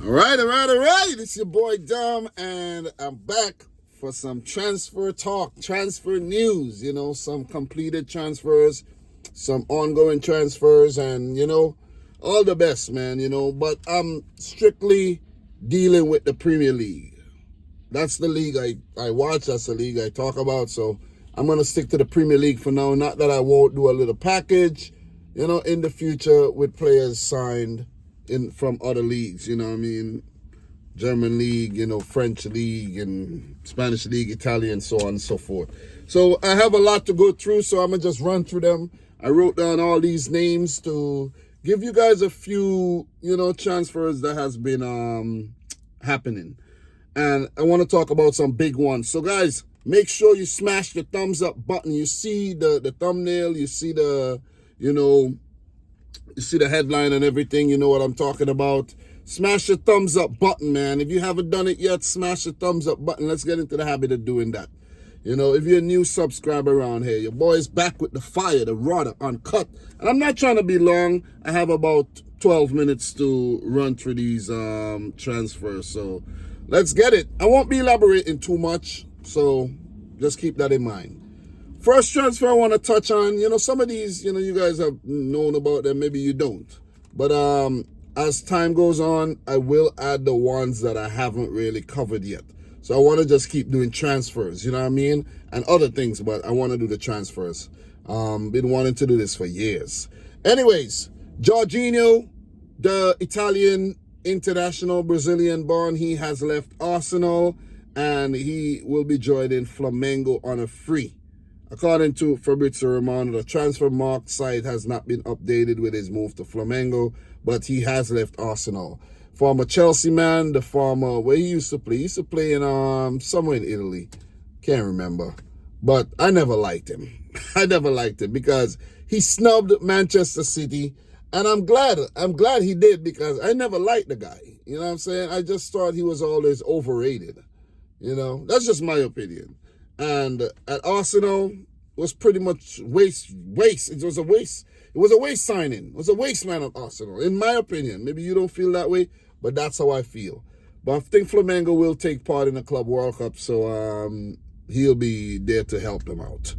All right. It's your boy Dom, and I'm back for some transfer talk, transfer news. Some completed transfers, some ongoing transfers, and all the best, man. But I'm strictly dealing with the Premier League. That's the league I watch. That's the league I talk about. So I'm gonna stick to the Premier League for now. Not that I won't do a little package, in the future with players signed from other leagues, German league, French league and Spanish league, Italian, so on and so forth. So I have a lot to go through, so I'm gonna just run through them. I wrote down all these names to give you guys a few, transfers that has been happening. And I want to talk about some big ones. So guys, make sure you smash the thumbs up button. You see the thumbnail, you see you see the headline and everything, you know what I'm talking about. Smash the thumbs up button, man. If you haven't done it yet, smash the thumbs up button. Let's get into the habit of doing that. If you're a new subscriber around here, your boy's back with the fire, the raw, the uncut. And I'm not trying to be long. I have about 12 minutes to run through these transfers. So let's get it. I won't be elaborating too much, so just keep that in mind. First transfer I want to touch on, some of these, you guys have known about them, maybe you don't. But as time goes on, I will add the ones that I haven't really covered yet. So I want to just keep doing transfers, you know what I mean? And other things, but I want to do the transfers. Been wanting to do this for years. Anyways, Jorginho, the Italian international Brazilian born, he has left Arsenal and he will be joining Flamengo on a free. According to Fabrizio Romano, the transfer market site has not been updated with his move to Flamengo, but he has left Arsenal. Former Chelsea man, the former, where he used to play in somewhere in Italy. Can't remember. But I never liked him. I never liked him because he snubbed Manchester City. And I'm glad he did because I never liked the guy. You know what I'm saying? I just thought he was always overrated. That's just my opinion. And at Arsenal was pretty much waste. It was a waste. It was a waste signing. It was a waste man at Arsenal, in my opinion. Maybe you don't feel that way, but that's how I feel. But I think Flamengo will take part in the Club World Cup, so he'll be there to help them out.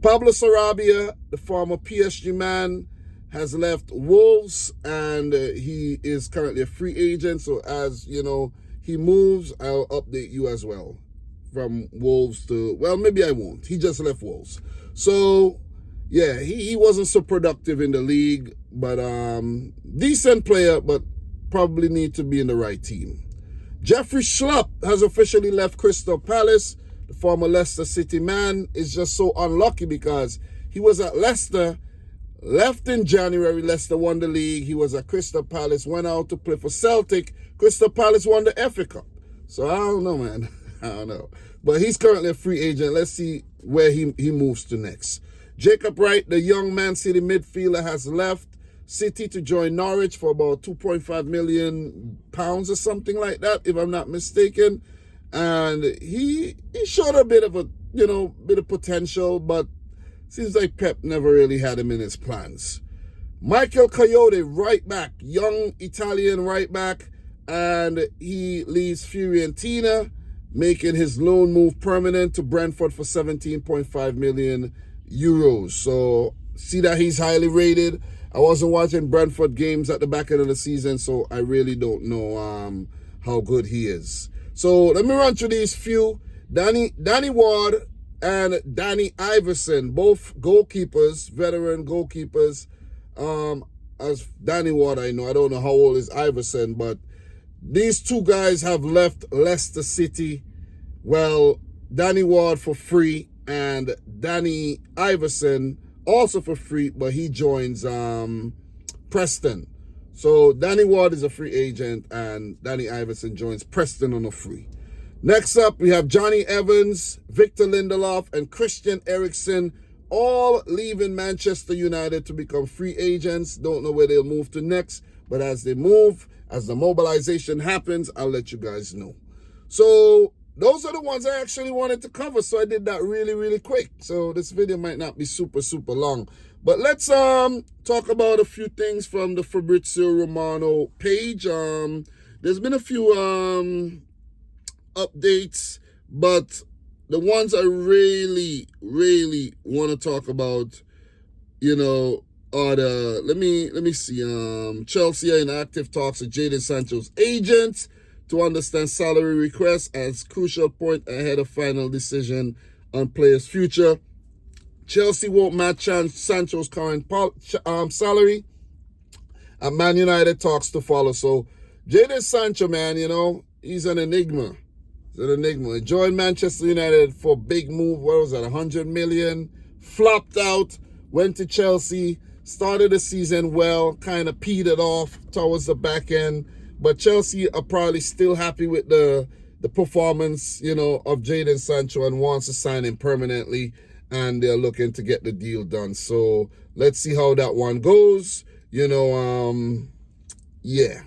Pablo Sarabia, the former PSG man, has left Wolves, and he is currently a free agent. So as he moves, I'll update you as well. From Wolves to, well, maybe I won't. He just left Wolves. So, yeah, he wasn't so productive in the league, but decent player, but probably need to be in the right team. Jeffrey Schlupp has officially left Crystal Palace. The former Leicester City man is just so unlucky because he was at Leicester, left in January. Leicester won the league. He was at Crystal Palace, went out to play for Celtic. Crystal Palace won the FA Cup. So I don't know, man. I don't know. But he's currently a free agent. Let's see where he moves to next. Jacob Wright, the young Man City midfielder, has left City to join Norwich for about £2.5 million or something like that, if I'm not mistaken. And he showed a bit of bit of potential, but seems like Pep never really had him in his plans. Michael Coyote, right back, young Italian right back, and he leaves Fiorentina, making his loan move permanent to Brentford for 17.5 million euros. So see that he's highly rated. I wasn't watching Brentford games at the back end of the season, so I really don't know how good he is. So let me run through these few. Danny Ward and Danny Iverson, both goalkeepers, veteran goalkeepers. As Danny Ward, I don't know how old is Iverson, but these two guys have left Leicester City. Well, Danny Ward for free and Danny Iverson also for free, but he joins Preston. So Danny Ward is a free agent and Danny Iverson joins Preston on a free. Next up, we have Johnny Evans, Victor Lindelof, and Christian Eriksen, all leaving Manchester United to become free agents. Don't know where they'll move to next, but as they move, as the mobilization happens, I'll let you guys know. So those are the ones I actually wanted to cover, so I did that really, really quick. So this video might not be super, super long. But let's talk about a few things from the Fabrizio Romano page. there's been a few updates, but the ones I really, really want to talk about, are the let me see. Chelsea are in active talks with Jadon Sancho's agent to understand salary requests as crucial point ahead of final decision on player's future. Chelsea won't match Sancho's current salary, and Man United talks to follow. So Jadon Sancho, man, he's an enigma. He joined Manchester United for a big move. What was that, 100 million? Flopped out, went to Chelsea, started the season well, kind of petered off towards the back end. But Chelsea are probably still happy with the performance, of Jadon Sancho and wants to sign him permanently. And they're looking to get the deal done. So let's see how that one goes. Yeah.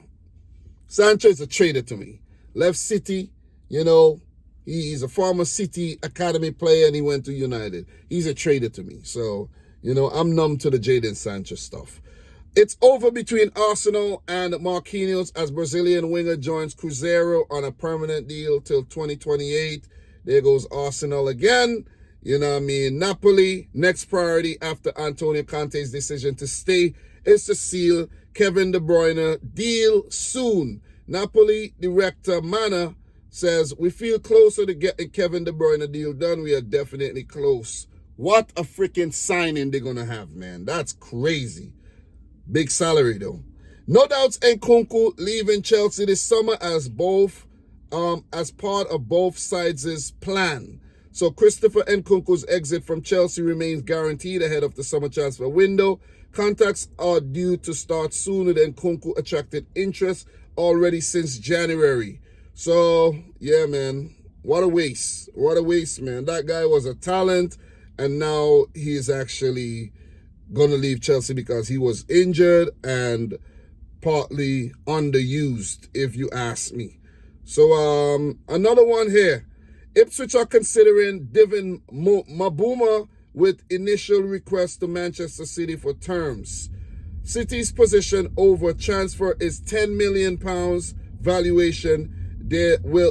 Sancho is a traitor to me. Left City. He's a former City Academy player and he went to United. He's a traitor to me. So, I'm numb to the Jadon Sancho stuff. It's over between Arsenal and Marquinhos as Brazilian winger joins Cruzeiro on a permanent deal till 2028. There goes Arsenal again. Napoli, next priority after Antonio Conte's decision to stay is to seal Kevin De Bruyne deal soon. Napoli director Mana says, we feel closer to getting Kevin De Bruyne deal done. We are definitely close. What a freaking signing they're going to have, man. That's crazy. Big salary, though. No doubts Nkunku leaving Chelsea this summer as part of both sides' plan. So Christopher Nkunku's exit from Chelsea remains guaranteed ahead of the summer transfer window. Contacts are due to start soon, with Nkunku attracted interest already since January. So, yeah, man, what a waste. What a waste, man. That guy was a talent, and now he's actually going to leave Chelsea because he was injured and partly underused, if you ask me. So, another one here. Ipswich are considering Divin Mabuma with initial request to Manchester City for terms. City's position over transfer is £10 million valuation.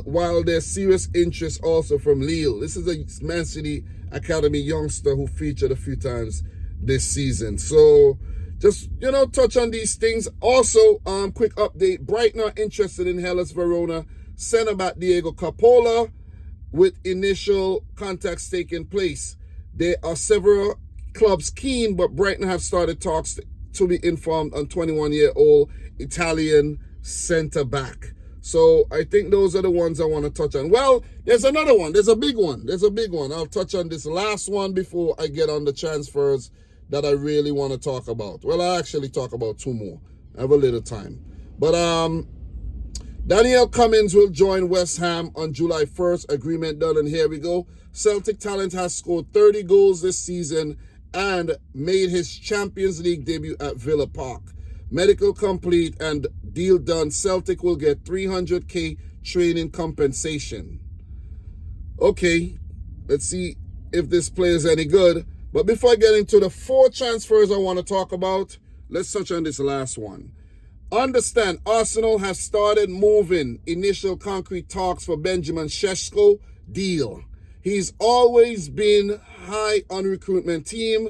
While there's serious interest also from Lille. This is a Man City Academy youngster who featured a few times this season. So just, touch on these things. Also, quick update. Brighton are interested in Hellas Verona centre back Diego Capola with initial contacts taking place. There are several clubs keen, but Brighton have started talks to be informed on 21-year-old Italian centre back. So I think those are the ones I want to touch on. Well, there's another one. There's a big one. I'll touch on this last one before I get on the transfers that I really want to talk about. Well, I'll actually talk about two more. I have a little time. But Daniel Cummins will join West Ham on July 1st. Agreement done, and here we go. Celtic talent has scored 30 goals this season and made his Champions League debut at Villa Park. Medical complete and deal done. Celtic will get 300k training compensation. Okay, let's see if this player is any good. But before I get into the 4 transfers I want to talk about, let's touch on this last one. Understand, Arsenal has started moving initial concrete talks for Benjamin Sesko deal. He's always been high on recruitment team.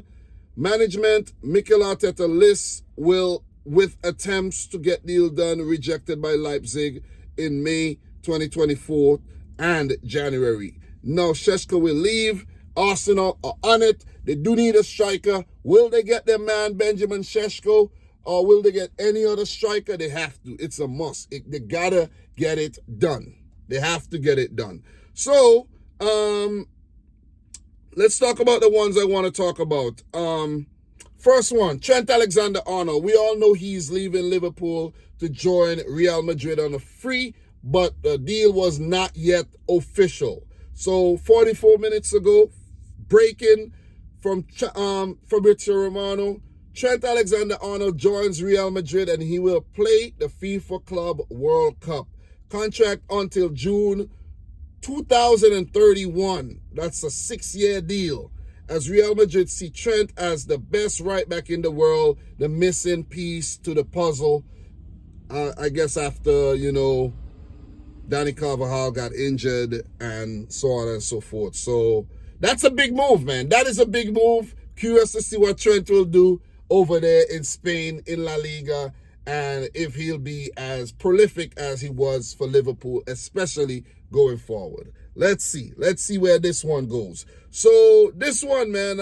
Management, Mikel Arteta lists with attempts to get deal done rejected by Leipzig in May 2024 and January. Now Sesko will leave. Arsenal are on it. They do need a striker. Will they get their man Benjamin Sesko, or will they get any other striker? They have to. It's a must. They gotta get it done. They have to get it done. So, let's talk about the ones I want to talk about. First one, Trent Alexander-Arnold. We all know he's leaving Liverpool to join Real Madrid on a free, but the deal was not yet official. So 44 minutes ago, breaking from Fabrizio Romano, Trent Alexander-Arnold joins Real Madrid and he will play the FIFA Club World Cup. Contract until June 2031. That's a 6-year deal. As Real Madrid see Trent as the best right back in the world, the missing piece to the puzzle. I guess after, you know, Danny Carvajal got injured and so on and so forth. So that's a big move, man. That is a big move. Curious to see what Trent will do over there in Spain, in La Liga, and if he'll be as prolific as he was for Liverpool, especially going forward. Let's see. Let's see where this one goes. So this one, man,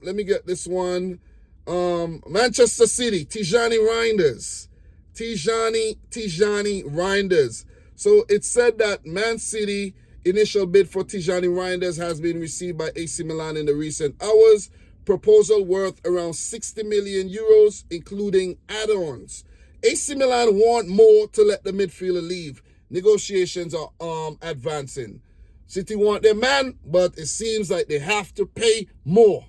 let me get this one. Manchester City, Tijani Reijnders. Tijani Reijnders. So it said that Man City initial bid for Tijani Reijnders has been received by AC Milan in the recent hours. Proposal worth around 60 million euros, including add-ons. AC Milan want more to let the midfielder leave. Negotiations are advancing. City want their man, but it seems like they have to pay more.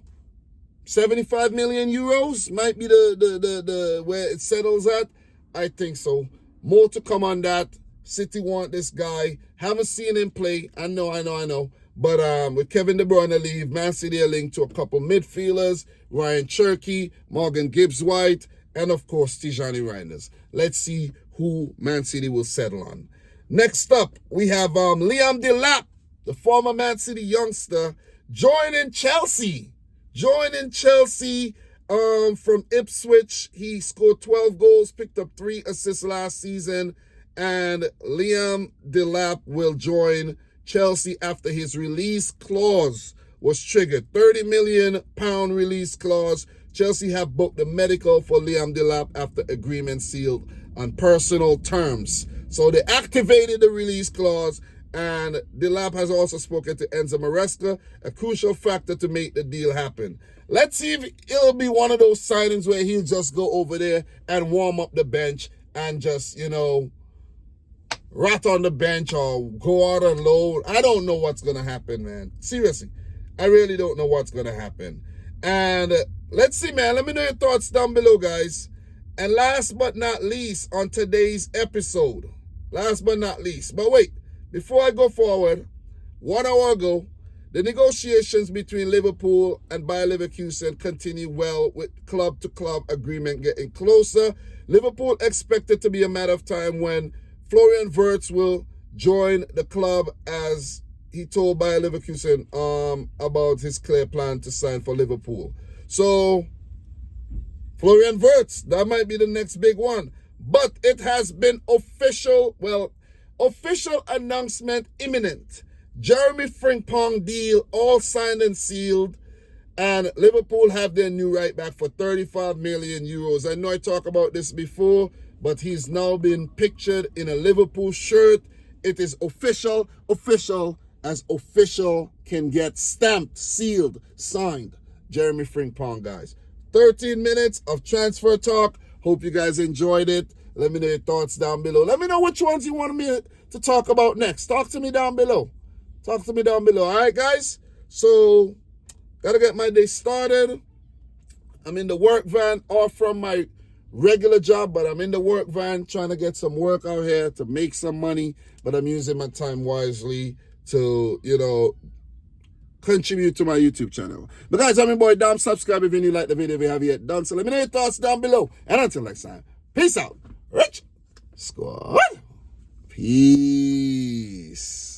75 million euros might be the where it settles at. I think so. More to come on that. City want this guy. Haven't seen him play. I know. But with Kevin De Bruyne leave, Man City are linked to a couple midfielders, Ryan Cherky, Morgan Gibbs-White, and of course Tijani Reijnders. Let's see who Man City will settle on. Next up, we have Liam Delap, the former Man City youngster, joining Chelsea. From Ipswich. He scored 12 goals, picked up 3 assists last season, and Liam Delap will join Chelsea after his release clause was triggered. £30 million release clause. Chelsea have booked the medical for Liam Delap after agreement sealed on personal terms. So they activated the release clause, and Delap has also spoken to Enzo Maresca, a crucial factor to make the deal happen. Let's see if it'll be one of those signings where he'll just go over there and warm up the bench and just, you know, rat on the bench or go out and load. I don't know what's going to happen, man. Seriously, I really don't know what's going to happen. And let's see, man. Let me know your thoughts down below, guys. And last but not least on today's episode, but wait, before I go forward, 1 hour ago, the negotiations between Liverpool and Bayer Leverkusen continue well, with club-to-club agreement getting closer. Liverpool expected to be a matter of time when Florian Wirtz will join the club, as he told Bayer Leverkusen about his clear plan to sign for Liverpool. So, Florian Wirtz, that might be the next big one. But it has been official announcement imminent. Jeremy Frimpong deal all signed and sealed, and Liverpool have their new right back for 35 million euros. I know I talked about this before, but he's now been pictured in a Liverpool shirt. It is official as official can get, stamped, sealed, signed. Jeremy Frimpong, guys. 13 minutes of transfer talk. Hope you guys enjoyed it. Let me know your thoughts down below. Let me know which ones you want me to talk about next. Talk to me down below. All right, guys? So, got to get my day started. I'm in the work van, off from my regular job, but I'm in the work van trying to get some work out here to make some money, but I'm using my time wisely to, you know, contribute to my YouTube channel. But guys, I'm your boy Dom. Subscribe if you like the video if you haven't yet done so. Let me know your thoughts down below. And until next time, peace out. Rich Squad. Peace.